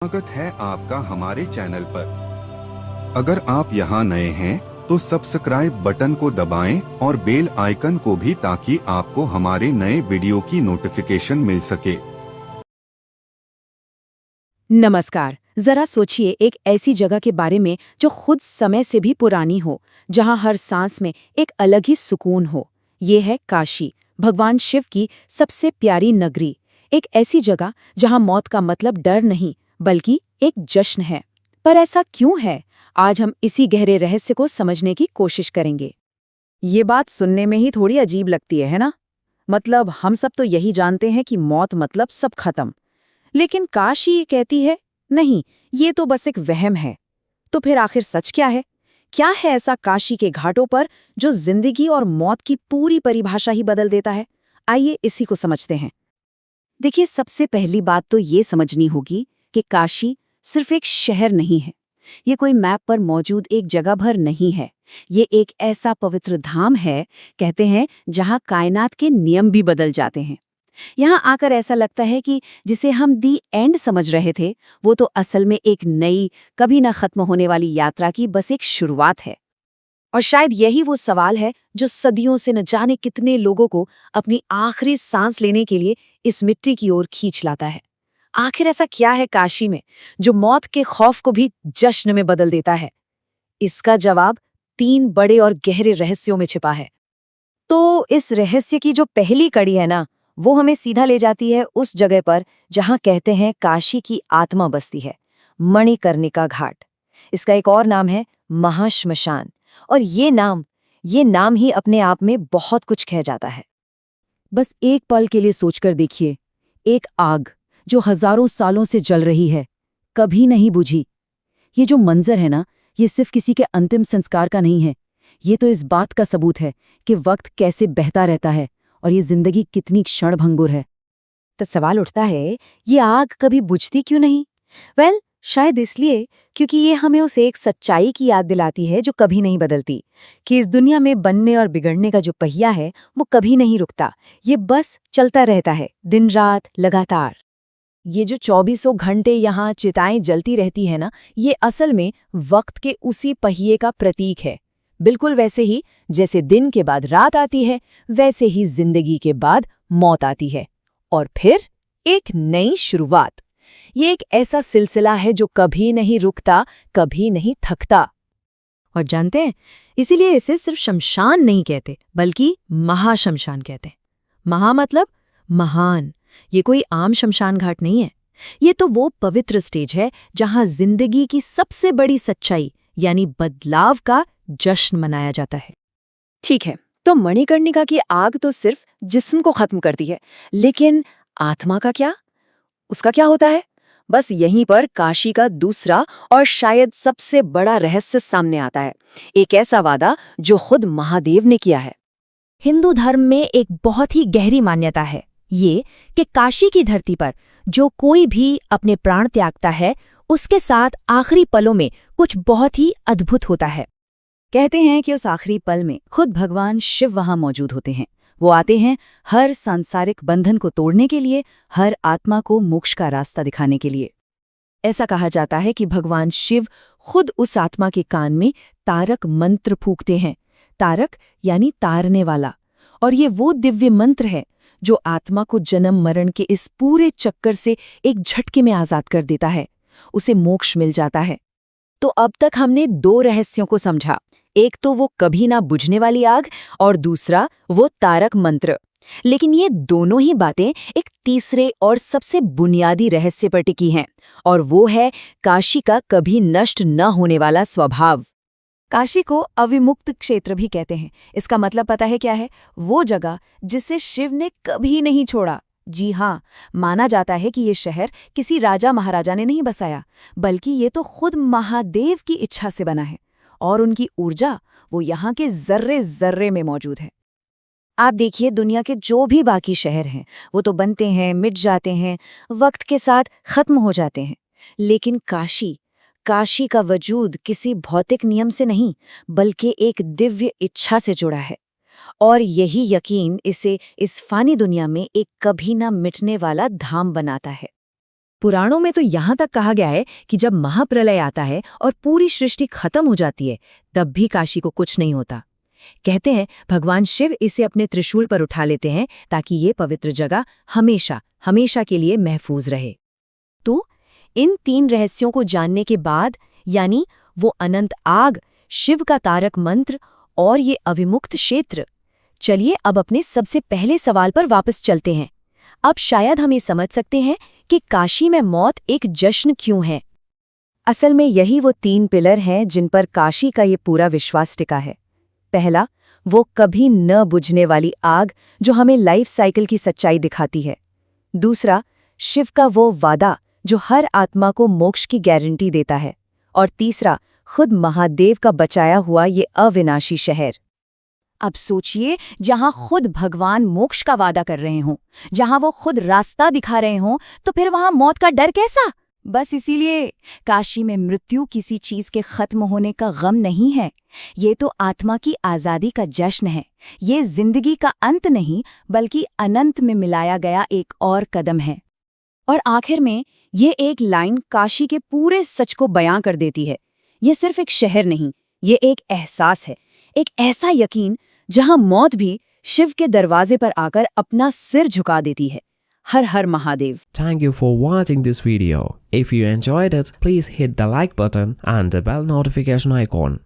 स्वागत है आपका हमारे चैनल पर। अगर आप यहाँ नए हैं तो सब्सक्राइब बटन को दबाएं और बेल आइकन को भी, ताकि आपको हमारे नए वीडियो की नोटिफिकेशन मिल सके। नमस्कार। जरा सोचिए एक ऐसी जगह के बारे में जो खुद समय से भी पुरानी हो, जहां हर सांस में एक अलग ही सुकून हो। ये है काशी, भगवान शिव की सबसे प्यारी नगरी। एक ऐसी जगह जहां मौत का मतलब डर नहीं बल्कि एक जश्न है। पर ऐसा क्यों है? आज हम इसी गहरे रहस्य को समझने की कोशिश करेंगे। ये बात सुनने में ही थोड़ी अजीब लगती है ना? मतलब हम सब तो यही जानते हैं कि मौत मतलब सब खत्म। लेकिन काशी ये कहती है नहीं, ये तो बस एक वहम है। तो फिर आखिर सच क्या है? क्या है ऐसा काशी के घाटों पर जो जिंदगी और मौत की पूरी परिभाषा ही बदल देता है? आइए इसी को समझते हैं। देखिए, सबसे पहली बात तो ये समझनी होगी कि काशी सिर्फ एक शहर नहीं है। ये कोई मैप पर मौजूद एक जगह भर नहीं है। ये एक ऐसा पवित्र धाम है, कहते हैं, जहां कायनात के नियम भी बदल जाते हैं। यहाँ आकर ऐसा लगता है कि जिसे हम दी एंड समझ रहे थे, वो तो असल में एक नई, कभी ना खत्म होने वाली यात्रा की बस एक शुरुआत है। और शायद यही वो सवाल है जो सदियों से न जाने कितने लोगों को अपनी आखिरी सांस लेने के लिए इस मिट्टी की ओर खींच लाता है। आखिर ऐसा क्या है काशी में जो मौत के खौफ को भी जश्न में बदल देता है? इसका जवाब 3 बड़े और गहरे रहस्यों में छिपा है। तो इस रहस्य की जो पहली कड़ी है ना, वो हमें सीधा ले जाती है उस जगह पर जहां कहते हैं काशी की आत्मा बसती है, मणिकर्णिका घाट। इसका एक और नाम है महाश्मशान। और ये नाम ही अपने आप में बहुत कुछ कह जाता है। बस एक पल के लिए सोचकर देखिए, एक आग जो हजारों सालों से जल रही है, कभी नहीं बुझी। ये जो मंजर है ना, ये सिर्फ किसी के अंतिम संस्कार का नहीं है। ये तो इस बात का सबूत है कि वक्त कैसे बहता रहता है और ये जिंदगी कितनी क्षणभंगुर है। तो सवाल उठता है, ये आग कभी बुझती क्यों नहीं? शायद इसलिए क्योंकि ये हमें उस एक सच्चाई की याद दिलाती है जो कभी नहीं बदलती, कि इस दुनिया में बनने और बिगड़ने का जो पहिया है वो कभी नहीं रुकता। ये बस चलता रहता है, दिन रात लगातार। ये जो 2400 घंटे यहाँ चिताएं जलती रहती है ना, ये असल में वक्त के उसी पहिए का प्रतीक है। बिल्कुल वैसे ही जैसे दिन के बाद रात आती है, वैसे ही जिंदगी के बाद मौत आती है, और फिर एक नई शुरुआत। ये एक ऐसा सिलसिला है जो कभी नहीं रुकता, कभी नहीं थकता। और जानते हैं, इसीलिए इसे सिर्फ शमशान नहीं कहते बल्कि महाशमशान कहते हैं। महा मतलब महान। ये कोई आम शमशान घाट नहीं है। ये तो वो पवित्र स्टेज है जहां जिंदगी की सबसे बड़ी सच्चाई यानी बदलाव का जश्न मनाया जाता है। ठीक है, तो मणिकर्णिका की आग तो सिर्फ जिस्म को खत्म करती है, लेकिन आत्मा का क्या? उसका क्या होता है? बस यहीं पर काशी का दूसरा और शायद सबसे बड़ा रहस्य सामने आता है। एक ऐसा वादा जो खुद महादेव ने किया है। हिंदू धर्म में एक बहुत ही गहरी मान्यता है ये, कि काशी की धरती पर जो कोई भी अपने प्राण त्यागता है, उसके साथ आखिरी पलों में कुछ बहुत ही अद्भुत होता है। कहते हैं कि उस आखिरी पल में खुद भगवान शिव वहां मौजूद होते हैं। वो आते हैं हर सांसारिक बंधन को तोड़ने के लिए, हर आत्मा को मोक्ष का रास्ता दिखाने के लिए। ऐसा कहा जाता है कि भगवान शिव खुद उस आत्मा के कान में तारक मंत्र फूंकते हैं। तारक यानी तारने वाला। और ये वो दिव्य मंत्र है जो आत्मा को जन्म मरण के इस पूरे चक्कर से एक झटके में आजाद कर देता है। उसे मोक्ष मिल जाता है। तो अब तक हमने 2 रहस्यों को समझा। एक तो वो कभी ना बुझने वाली आग, और दूसरा वो तारक मंत्र। लेकिन ये दोनों ही बातें एक तीसरे और सबसे बुनियादी रहस्य पर टिकी हैं, और वो है काशी का कभी नष्ट न होने वाला स्वभाव। काशी को अविमुक्त क्षेत्र भी कहते हैं। इसका मतलब पता है क्या है? वो जगह जिसे शिव ने कभी नहीं छोड़ा। जी हाँ, माना जाता है कि ये शहर किसी राजा महाराजा ने नहीं बसाया, बल्कि ये तो खुद महादेव की इच्छा से बना है, और उनकी ऊर्जा वो यहाँ के जर्रे जर्रे में मौजूद है। आप देखिए, दुनिया के जो भी बाकी शहर हैं वो तो बनते हैं, मिट जाते हैं, वक्त के साथ खत्म हो जाते हैं। लेकिन काशी का वजूद किसी भौतिक नियम से नहीं बल्कि एक दिव्य इच्छा से जुड़ा है। और यही यकीन इसे इस फानी दुनिया में एक कभी ना मिटने वाला धाम बनाता है। पुराणों में तो यहाँ तक कहा गया है कि जब महाप्रलय आता है और पूरी सृष्टि खत्म हो जाती है, तब भी काशी को कुछ नहीं होता। कहते हैं भगवान शिव इसे अपने त्रिशूल पर उठा लेते हैं ताकि ये पवित्र जगह हमेशा हमेशा के लिए महफूज रहे। तो इन 3 रहस्यों को जानने के बाद, यानी वो अनंत आग, शिव का तारक मंत्र और ये अविमुक्त क्षेत्र, चलिए अब अपने सबसे पहले सवाल पर वापस चलते हैं। अब शायद हम ये समझ सकते हैं कि काशी में मौत एक जश्न क्यों है। असल में यही वो 3 पिलर हैं जिन पर काशी का ये पूरा विश्वास टिका है। पहला, वो कभी न बुझने वाली आग जो हमें लाइफ साइकिल की सच्चाई दिखाती है। दूसरा, शिव का वो वादा जो हर आत्मा को मोक्ष की गारंटी देता है। और तीसरा, खुद महादेव का बचाया हुआ ये अविनाशी शहर। अब सोचिए, जहां खुद भगवान मोक्ष का वादा कर रहे हों, जहां वो खुद रास्ता दिखा रहे हों, तो फिर वहां मौत का डर कैसा? बस इसीलिए काशी में मृत्यु किसी चीज के खत्म होने का गम नहीं है, ये तो आत्मा की आजादी का जश्न है। ये जिंदगी का अंत नहीं, बल्कि अनंत में मिलाया गया एक और कदम है। और आखिर में ये एक लाइन काशी के पूरे सच को बयां कर देती है। ये सिर्फ एक शहर नहीं, ये एक एहसास है, एक ऐसा यकीन जहां मौत भी शिव के दरवाजे पर आकर अपना सिर झुका देती है। हर हर Mahadev. Thank you for watching this video. If you enjoyed it, please hit the like button and the bell notification icon.